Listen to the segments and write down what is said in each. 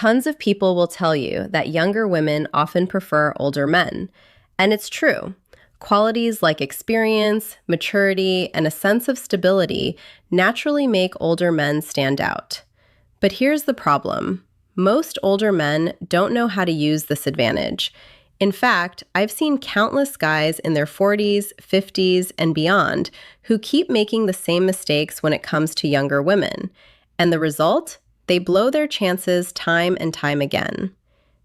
Tons of people will tell you that younger women often prefer older men. And it's true. Qualities like experience, maturity, and a sense of stability naturally make older men stand out. But here's the problem. Most older men don't know how to use this advantage. In fact, I've seen countless guys in their 40s, 50s, and beyond who keep making the same mistakes when it comes to younger women. And the result? They blow their chances time and time again.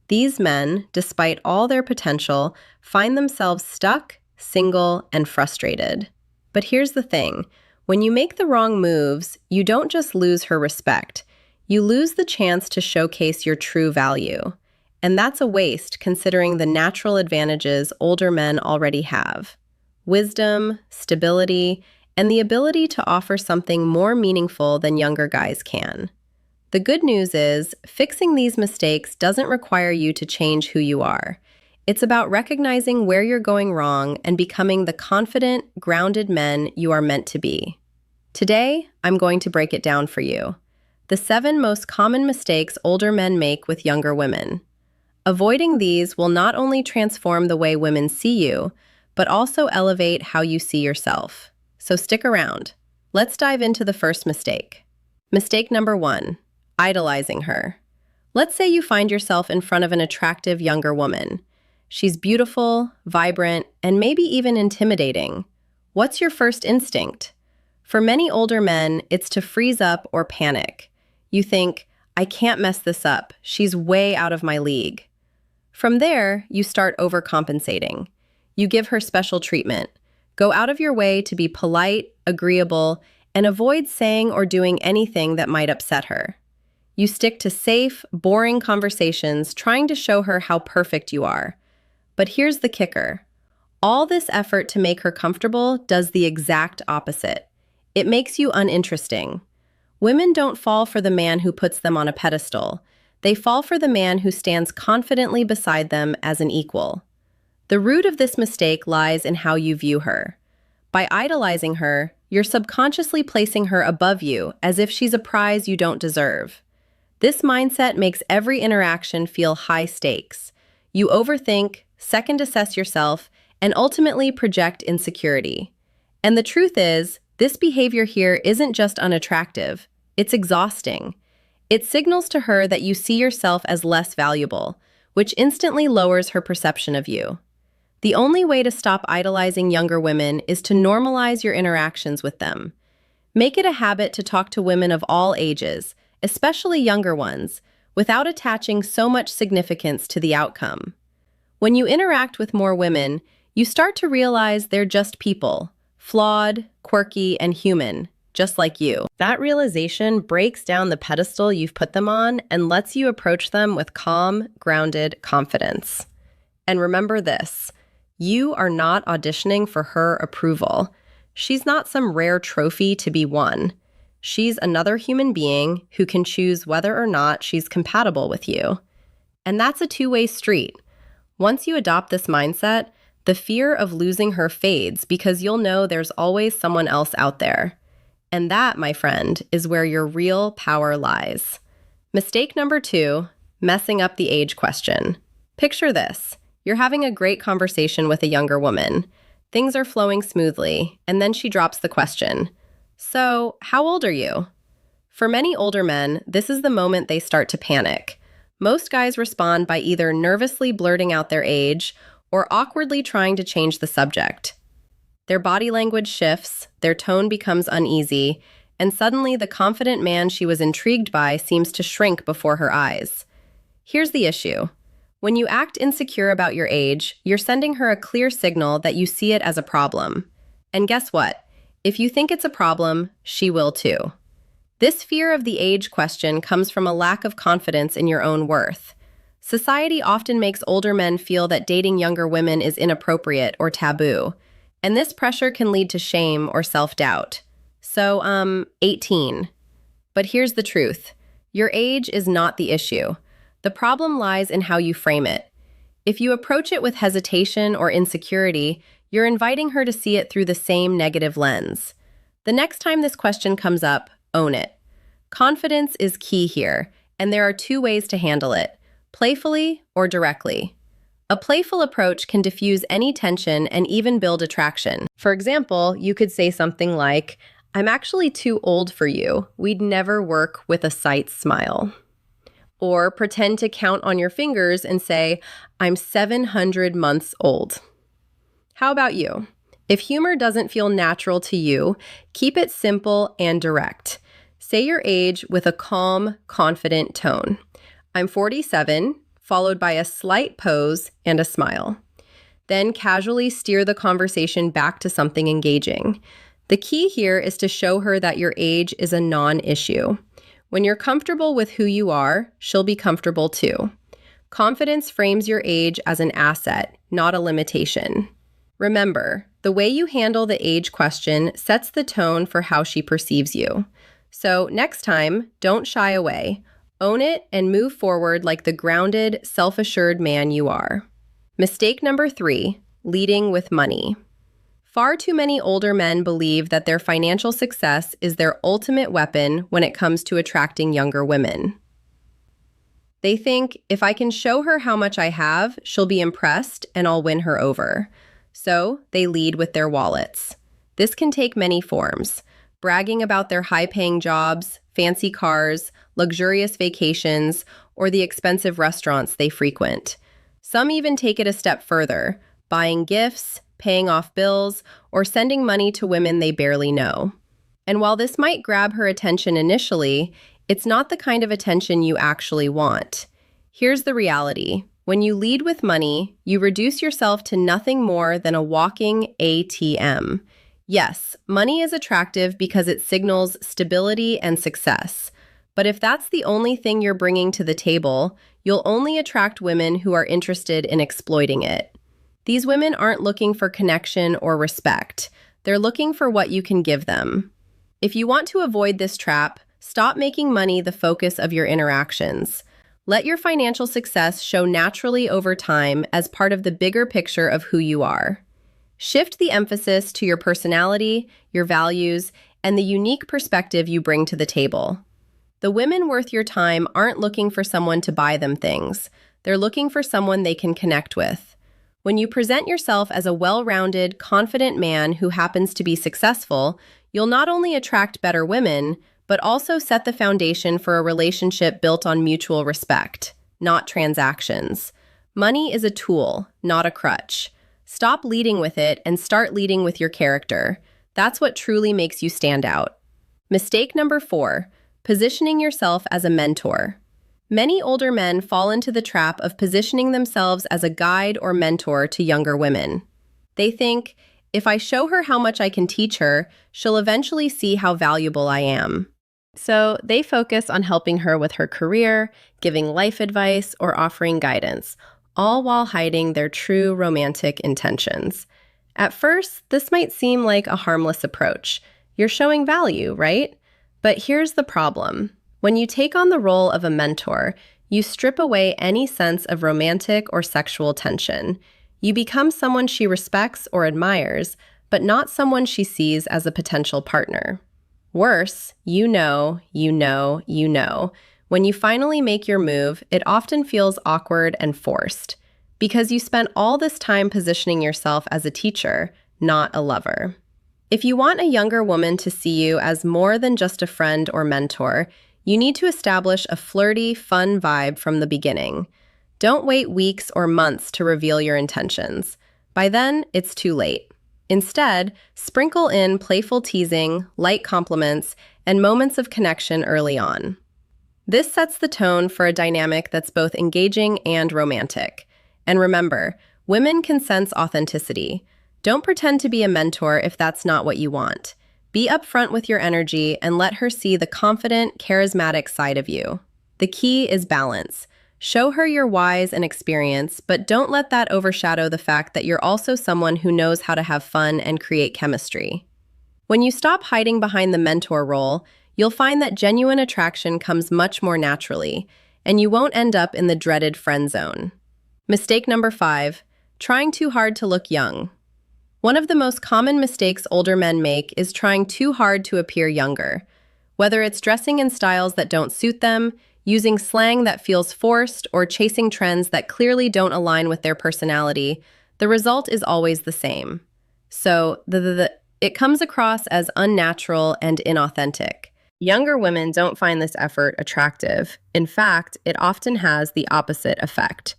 These men, despite all their potential, find themselves stuck, single, and frustrated. But here's the thing. When you make the wrong moves, you don't just lose her respect. You lose the chance to showcase your true value. And that's a waste considering the natural advantages older men already have. Wisdom, stability, and the ability to offer something more meaningful than younger guys can. The good news is, fixing these mistakes doesn't require you to change who you are. It's about recognizing where you're going wrong and becoming the confident, grounded men you are meant to be. Today, I'm going to break it down for you. The 7 most common mistakes older men make with younger women. Avoiding these will not only transform the way women see you, but also elevate how you see yourself. So stick around. Let's dive into the first mistake. Mistake number 1. Idolizing her. Let's say you find yourself in front of an attractive younger woman. She's beautiful, vibrant, and maybe even intimidating. What's your first instinct? For many older men, it's to freeze up or panic. You think, I can't mess this up. She's way out of my league. From there, you start overcompensating. You give her special treatment. Go out of your way to be polite, agreeable, and avoid saying or doing anything that might upset her. You stick to safe, boring conversations, trying to show her how perfect you are. But here's the kicker. All this effort to make her comfortable does the exact opposite. It makes you uninteresting. Women don't fall for the man who puts them on a pedestal. They fall for the man who stands confidently beside them as an equal. The root of this mistake lies in how you view her. By idolizing her, you're subconsciously placing her above you as if she's a prize you don't deserve. This mindset makes every interaction feel high stakes. You overthink, second-assess yourself, and ultimately project insecurity. And the truth is, this behavior here isn't just unattractive, it's exhausting. It signals to her that you see yourself as less valuable, which instantly lowers her perception of you. The only way to stop idolizing younger women is to normalize your interactions with them. Make it a habit to talk to women of all ages, especially younger ones, without attaching so much significance to the outcome. When you interact with more women, you start to realize they're just people, flawed, quirky, and human, just like you. That realization breaks down the pedestal you've put them on and lets you approach them with calm, grounded confidence. And remember this, you are not auditioning for her approval. She's not some rare trophy to be won. She's another human being who can choose whether or not she's compatible with you. And that's a two-way street. Once you adopt this mindset, the fear of losing her fades because you'll know there's always someone else out there. And that, my friend, is where your real power lies. Mistake number 2, messing up the age question. Picture this. You're having a great conversation with a younger woman. Things are flowing smoothly, and then she drops the question. So, how old are you? For many older men, this is the moment they start to panic. Most guys respond by either nervously blurting out their age or awkwardly trying to change the subject. Their body language shifts, their tone becomes uneasy, and suddenly the confident man she was intrigued by seems to shrink before her eyes. Here's the issue. When you act insecure about your age, you're sending her a clear signal that you see it as a problem. And guess what? If you think it's a problem, she will too. This fear of the age question comes from a lack of confidence in your own worth. Society often makes older men feel that dating younger women is inappropriate or taboo, and this pressure can lead to shame or self-doubt. So, 18. But here's the truth. Your age is not the issue. The problem lies in how you frame it. If you approach it with hesitation or insecurity, you're inviting her to see it through the same negative lens. The next time this question comes up, own it. Confidence is key here, and there are two ways to handle it: playfully or directly. A playful approach can diffuse any tension and even build attraction. For example, you could say something like, "I'm actually too old for you. We'd never work with a sight smile." Or pretend to count on your fingers and say, "I'm 700 months old." How about you? If humor doesn't feel natural to you, keep it simple and direct. Say your age with a calm, confident tone. "I'm 47, followed by a slight pose and a smile. Then casually steer the conversation back to something engaging. The key here is to show her that your age is a non-issue. When you're comfortable with who you are, she'll be comfortable too. Confidence frames your age as an asset, not a limitation. Remember, the way you handle the age question sets the tone for how she perceives you. So next time, don't shy away. Own it and move forward like the grounded, self-assured man you are. Mistake number 3, leading with money. Far too many older men believe that their financial success is their ultimate weapon when it comes to attracting younger women. They think, if I can show her how much I have, she'll be impressed and I'll win her over. So they lead with their wallets. This can take many forms: bragging about their high-paying jobs, fancy cars, luxurious vacations, or the expensive restaurants they frequent. Some even take it a step further, buying gifts, paying off bills, or sending money to women they barely know. And while this might grab her attention initially, it's not the kind of attention you actually want. Here's the reality. When you lead with money, you reduce yourself to nothing more than a walking ATM. Yes, money is attractive because it signals stability and success. But if that's the only thing you're bringing to the table, you'll only attract women who are interested in exploiting it. These women aren't looking for connection or respect. They're looking for what you can give them. If you want to avoid this trap, stop making money the focus of your interactions. Let your financial success show naturally over time as part of the bigger picture of who you are. Shift the emphasis to your personality, your values, and the unique perspective you bring to the table. The women worth your time aren't looking for someone to buy them things. They're looking for someone they can connect with. When you present yourself as a well-rounded, confident man who happens to be successful, you'll not only attract better women, but also set the foundation for a relationship built on mutual respect, not transactions. Money is a tool, not a crutch. Stop leading with it and start leading with your character. That's what truly makes you stand out. Mistake number 4, positioning yourself as a mentor. Many older men fall into the trap of positioning themselves as a guide or mentor to younger women. They think, if I show her how much I can teach her, she'll eventually see how valuable I am. So they focus on helping her with her career, giving life advice, or offering guidance, all while hiding their true romantic intentions. At first, this might seem like a harmless approach. You're showing value, right? But here's the problem. When you take on the role of a mentor, you strip away any sense of romantic or sexual tension. You become someone she respects or admires, but not someone she sees as a potential partner. Worse, you know. When you finally make your move, it often feels awkward and forced, because you spent all this time positioning yourself as a teacher, not a lover. If you want a younger woman to see you as more than just a friend or mentor, you need to establish a flirty, fun vibe from the beginning. Don't wait weeks or months to reveal your intentions. By then, it's too late. Instead, sprinkle in playful teasing, light compliments, and moments of connection early on. This sets the tone for a dynamic that's both engaging and romantic. And remember, women can sense authenticity. Don't pretend to be a mentor if that's not what you want. Be upfront with your energy and let her see the confident, charismatic side of you. The key is balance. Show her your whys and experience, but don't let that overshadow the fact that you're also someone who knows how to have fun and create chemistry. When you stop hiding behind the mentor role, you'll find that genuine attraction comes much more naturally, and you won't end up in the dreaded friend zone. Mistake number 5, trying too hard to look young. One of the most common mistakes older men make is trying too hard to appear younger. Whether it's dressing in styles that don't suit them, using slang that feels forced, or chasing trends that clearly don't align with their personality, the result is always the same. So, it comes across as unnatural and inauthentic. Younger women don't find this effort attractive. In fact, it often has the opposite effect.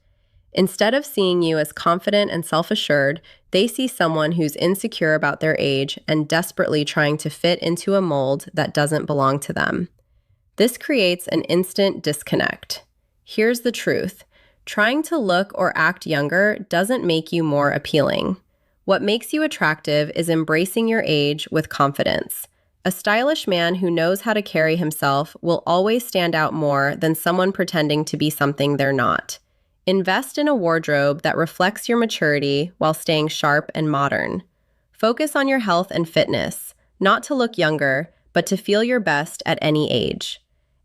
Instead of seeing you as confident and self assured, they see someone who's insecure about their age and desperately trying to fit into a mold that doesn't belong to them. This creates an instant disconnect. Here's the truth: trying to look or act younger doesn't make you more appealing. What makes you attractive is embracing your age with confidence. A stylish man who knows how to carry himself will always stand out more than someone pretending to be something they're not. Invest in a wardrobe that reflects your maturity while staying sharp and modern. Focus on your health and fitness, not to look younger, but to feel your best at any age.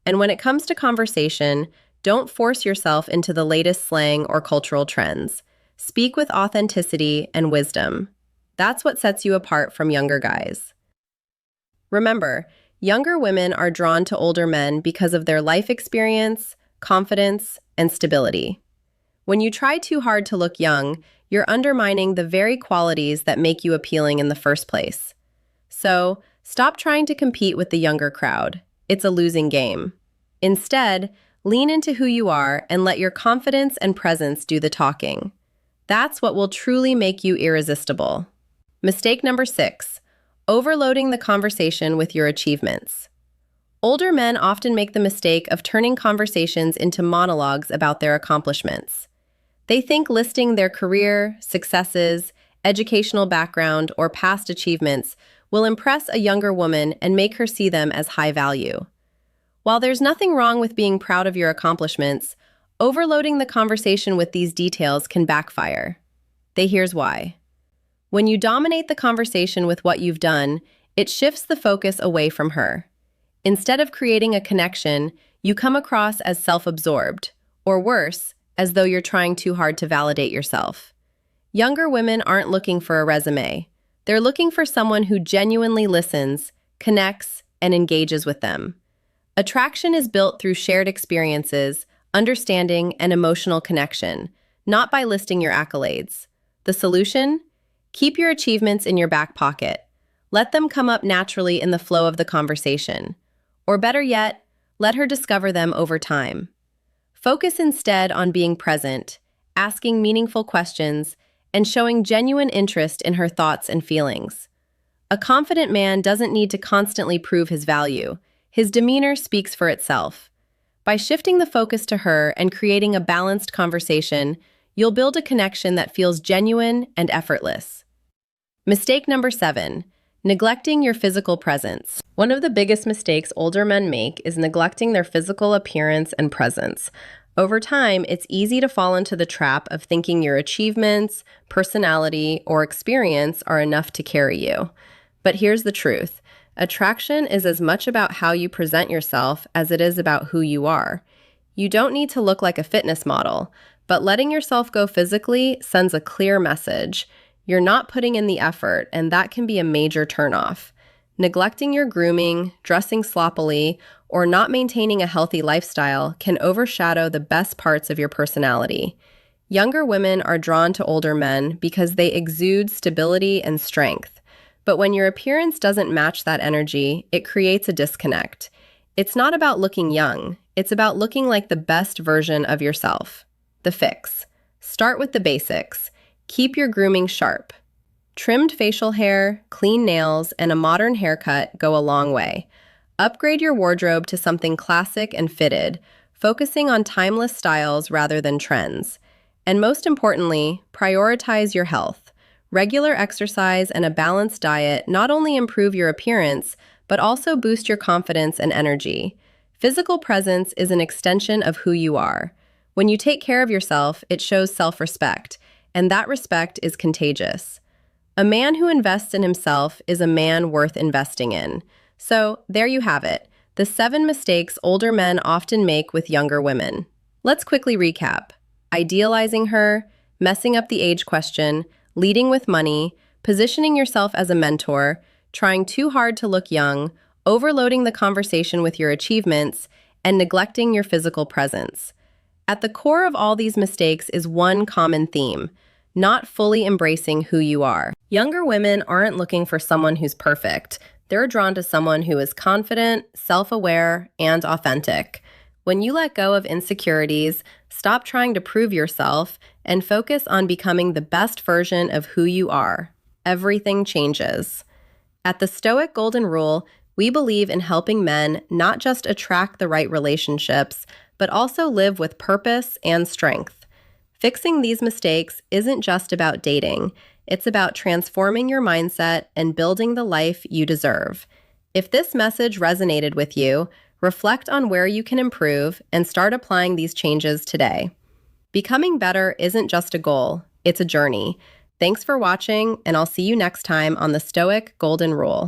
And when it comes to conversation, don't force yourself into the latest slang or cultural trends. Speak with authenticity and wisdom. That's what sets you apart from younger guys. Remember, younger women are drawn to older men because of their life experience, confidence, and stability. When you try too hard to look young, you're undermining the very qualities that make you appealing in the first place. So, stop trying to compete with the younger crowd. It's a losing game. Instead, lean into who you are and let your confidence and presence do the talking. That's what will truly make you irresistible. Mistake number 6: overloading the conversation with your achievements. Older men often make the mistake of turning conversations into monologues about their accomplishments. They think listing their career, successes, educational background, or past achievements will impress a younger woman and make her see them as high value. While there's nothing wrong with being proud of your accomplishments, overloading the conversation with these details can backfire. Here's why. When you dominate the conversation with what you've done, it shifts the focus away from her. Instead of creating a connection, you come across as self-absorbed, or worse, as though you're trying too hard to validate yourself. Younger women aren't looking for a resume. They're looking for someone who genuinely listens, connects, and engages with them. Attraction is built through shared experiences, understanding, and emotional connection, not by listing your accolades. The solution? Keep your achievements in your back pocket. Let them come up naturally in the flow of the conversation. Or better yet, let her discover them over time. Focus instead on being present, asking meaningful questions, and showing genuine interest in her thoughts and feelings. A confident man doesn't need to constantly prove his value. His demeanor speaks for itself. By shifting the focus to her and creating a balanced conversation, you'll build a connection that feels genuine and effortless. Mistake number 7: neglecting your physical presence. One of the biggest mistakes older men make is neglecting their physical appearance and presence. Over time, it's easy to fall into the trap of thinking your achievements, personality, or experience are enough to carry you. But here's the truth: attraction is as much about how you present yourself as it is about who you are. You don't need to look like a fitness model, but letting yourself go physically sends a clear message. You're not putting in the effort, and that can be a major turnoff. Neglecting your grooming, dressing sloppily, or not maintaining a healthy lifestyle can overshadow the best parts of your personality. Younger women are drawn to older men because they exude stability and strength. But when your appearance doesn't match that energy, it creates a disconnect. It's not about looking young, it's about looking like the best version of yourself. The fix: start with the basics. Keep your grooming sharp. Trimmed facial hair, clean nails, and a modern haircut go a long way. Upgrade your wardrobe to something classic and fitted, focusing on timeless styles rather than trends. And most importantly, prioritize your health. Regular exercise and a balanced diet not only improve your appearance, but also boost your confidence and energy. Physical presence is an extension of who you are. When you take care of yourself, it shows self-respect, and that respect is contagious. A man who invests in himself is a man worth investing in. So, there you have it, the 7 mistakes older men often make with younger women. Let's quickly recap: idealizing her, messing up the age question, leading with money, positioning yourself as a mentor, trying too hard to look young, overloading the conversation with your achievements, and neglecting your physical presence. At the core of all these mistakes is one common theme: not fully embracing who you are. Younger women aren't looking for someone who's perfect. They're drawn to someone who is confident, self-aware, and authentic. When you let go of insecurities, stop trying to prove yourself, and focus on becoming the best version of who you are, everything changes. At the Stoic Golden Rule, we believe in helping men not just attract the right relationships, but also live with purpose and strength. Fixing these mistakes isn't just about dating. It's about transforming your mindset and building the life you deserve. If this message resonated with you, reflect on where you can improve and start applying these changes today. Becoming better isn't just a goal, it's a journey. Thanks for watching, and I'll see you next time on the Stoic Golden Rule.